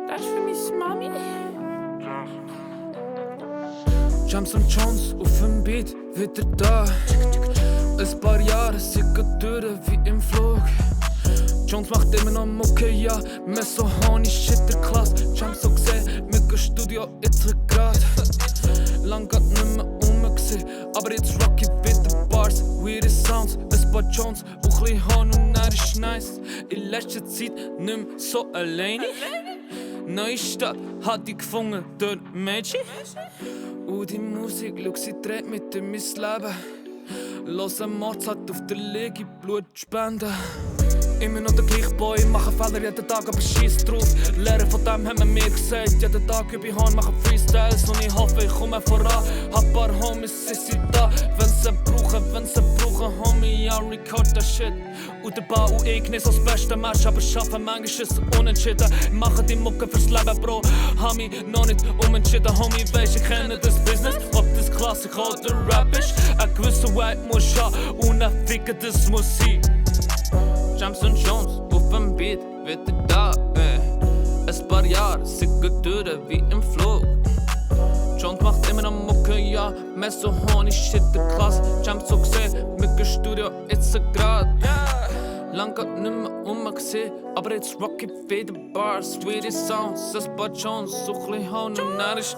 Das ist für meine Mami. Jamps und Jones auf dem Beat, wieder da. Ein paar Jahre sind durch wie im Flug. Jones macht immer noch Mucke, ja, mehr so honey, shit der Klasse. Jamps so gesehen, mit dem Studio jetzt grad. Lang grad nicht mehr umgesehen, aber jetzt rock ich wieder Bars, weirde Sounds, ein paar Jones, auch ein Hahn und er ist nice. In letzter Zeit nicht mehr so alleine. Neue Stadt hat ich gefunden durch Mädchen. Und die Musik, schau, sie dreht mit in mein Leben. Los Mozart auf der Liege, Blut spenden. Immer noch der gleiche Boy, machen Fehler jeden Tag, aber scheiss drauf. Lehrer von dem haben mir gesagt, jeden Tag über Hand machen Freestyles. Und ich hoffe, ich komme voran. Hab paar Homies, sie sind da. Wenn sie brauchen, Homie, ja, record das Shit. Und der Bau und ich nicht so das beste Match, aber schaffen manchmal ist es unentschieden. Machen die Mucke fürs Leben, Bro. Hab mich noch nicht umentschieden, Homie, weisst, ich kenne das Business. Ob das Klassiker oder Rap ist, ein gewisser Vibe muss haben und ein Ficken, das muss sein. Jamps und Jones auf dem Beat, wieder da, Ein paar Jahre sind durch wie im Flug. Jones macht immer noch Mucke, ja, mehr so honey, shit der Klasse. Jamps so gesehen, mit dem Studio jetzt grad. Lang grad nicht mehr gesehen, aber jetzt rock ich wieder Bars, sweetie Sounds. Ein paar Jones, so ein bisschen Hahn und er ist